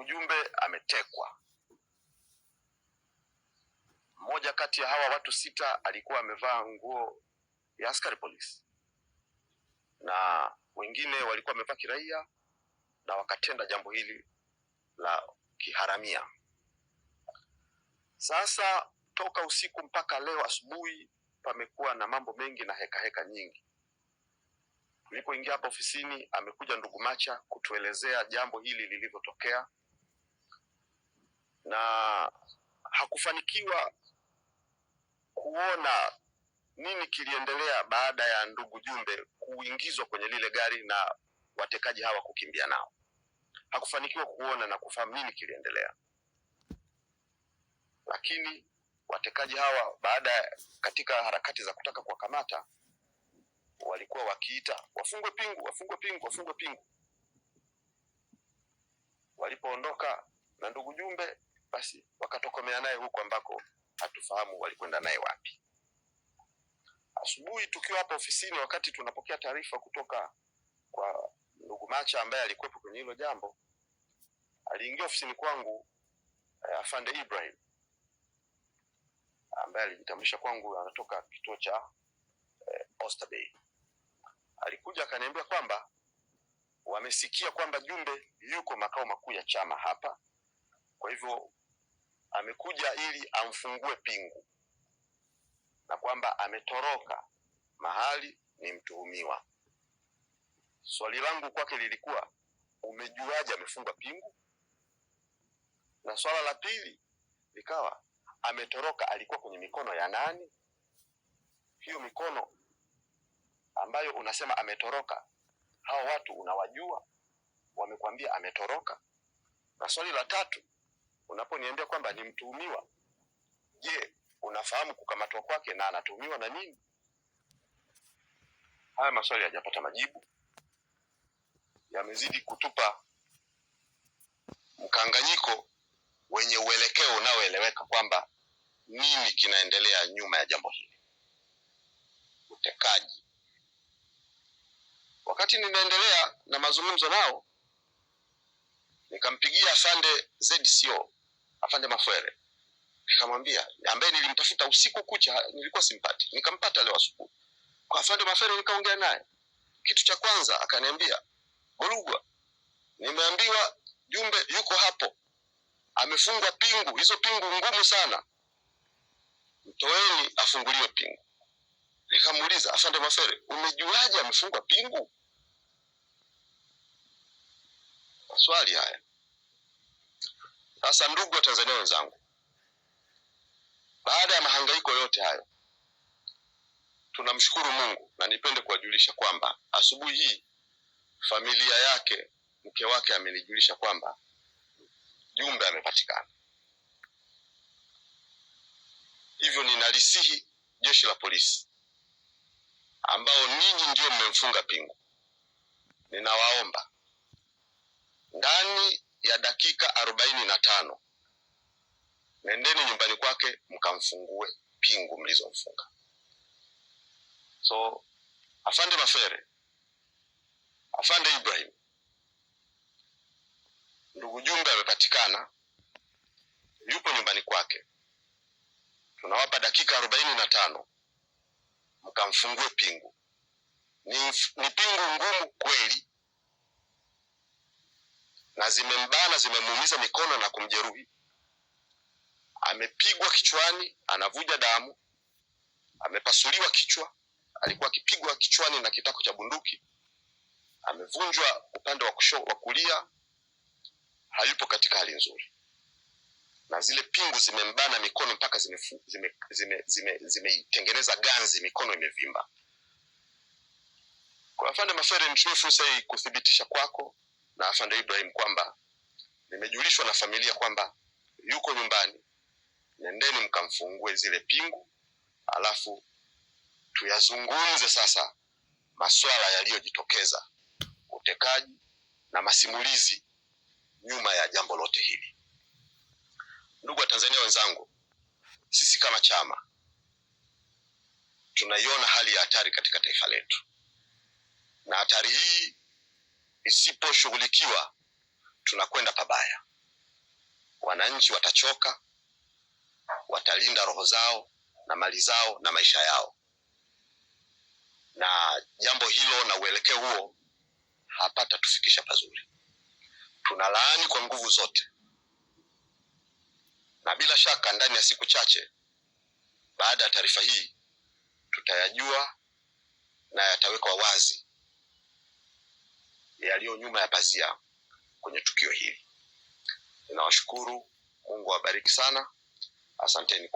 Jumbe ametekwa. Mmoja kati ya hawa watu 6 alikuwa amevaa nguo ya askari polisi, na wengine walikuwa wamevaa kiraia, na wakatenda jambo hili la kiharamia. Sasa toka usiku mpaka leo asubuhi pamekuwa na mambo mengi na heka nyingi. Tulipoingia hapa ofisini, amekuja ndugu Macha kutuelezea jambo hili lilivyotokea, na hakufanikiwa kuona nini kiliendelea baada ya ndugu Jumbe kuingizwa kwenye lile gari na watekaji hawa kukimbia nao. Hakufanikiwa kuona na kufahamu nini kiliendelea. Lakini watekaji hawa katika harakati za kutaka kuwakamata walikuwa wakiita wafungwe pingu, wafungwe pingu, wafungwe pingu. Walipoondoka na ndugu Jumbe, basi wakatokomea naye huko ambako hatufahamu walikwenda naye wapi. Asubuhi tukiwa hapa ofisini, wakati tunapokea taarifa kutoka kwa ndugu Macha ambaye alikuwepo kwenye hilo jambo, aliingia ofisini kwangu Afande Ibrahim ambaye alijitambulisha kwangu anatoka kituo cha Oyster Bay. Alikuja akaniambia kwamba wamesikia kwamba Jumbe yuko makao makuu ya chama hapa, kwa hivyo amekuja ili amfungue pingu, na kwamba ametoroka mahali ni mtuhumiwa. Swali langu kwake lilikuwa, umejuaje amefungwa pingu? Na swala la pili likawa, ametoroka alikuwa kwenye mikono ya nani? Hiyo mikono ambayo unasema ametoroka, hao watu unawajua? Wamekwambia ametoroka? Na swali la tatu, unaponiambia kwamba ni mtuhumiwa, je, unafahamu kukamatwa kwake na anatuhumiwa na nini? Haya maswali hajapata majibu. Yamezidi kutupa mkanganyiko wenye uelekeo unaoeleweka kwamba nini kinaendelea nyuma ya jambo hili. Utekaji. Wakati ninaendelea na mazungumzo nao, nikampigia Afande ZCO, Afande Mafwele. Nikamwambia, ambaye nilimtafuta usiku kucha nilikuwa simpati. Nikampata leo asubuhi. Kwa Afande Mafwele nikaongea naye. Kitu cha kwanza akaniambia, Golugwa, nimeambiwa Jumbe yuko hapo. Amefungwa pingu, hizo pingu ngumu sana. Mtoeni afunguliwe pingu. Nikamuuliza, Afande Mafwele, umejuaje amefungwa pingu? Maswali haya. Sasa ndugu wa Tanzania wenzangu, baada ya mahangaiko yote hayo, tunamshukuru Mungu, na nipende kuwajulisha kwamba asubuhi hii familia yake, mke wake amenijulisha kwamba Jumbe amepatikana. Hivyo ninalisihi jeshi la polisi ambao ninyi ndio mmemfunga pingu, ninawaomba ndani ya dakika 45 nendeni nyumbani kwake mkamfungue pingu mlizomfunga. So Afande Mafwele, Afande Ibrahim, ndugu Jumbe amepatikana, yupo nyumbani kwake. Tunawapa dakika 45 mkamfungue pingu. Ni pingu ngumu kweli, na zimembana, zimemuumiza mikono na kumjeruhi. Amepigwa kichwani, anavuja damu. Amepasuliwa kichwa, alikuwa akipigwa kichwani na kitako cha bunduki. Amevunjwa upande wa kulia, hayupo katika hali nzuri. Na zile pingu zimembana mikono mpaka zimeitengeneza ganzi, mikono imevimba. Kwa Afande Mafwele, nichukue fursa hii kuthibitisha kwako na Afande Ibrahim kwamba nimejulishwa na familia kwamba yuko nyumbani. Nendeni mkamfungue zile pingu, alafu tuyazungumze sasa masuala yaliyojitokeza, utekaji na masimulizi nyuma ya jambo lote hili. Ndugu wa Tanzania wenzangu, sisi kama chama tunaiona hali ya hatari katika taifa letu, na hatari hii isiposhughulikiwa tunakwenda pabaya. wananchi watachoka, watalinda roho zao na mali zao na maisha yao, na jambo hilo na uelekeo huo hapata tufikisha pazuri. Tunalaani kwa nguvu zote, na bila shaka ndani ya siku chache baada ya taarifa hii tutayajua na yatawekwa wazi yaliyo nyuma ya pazia kwenye tukio hili. Ninawashukuru, Mungu awabariki sana. Asanteni.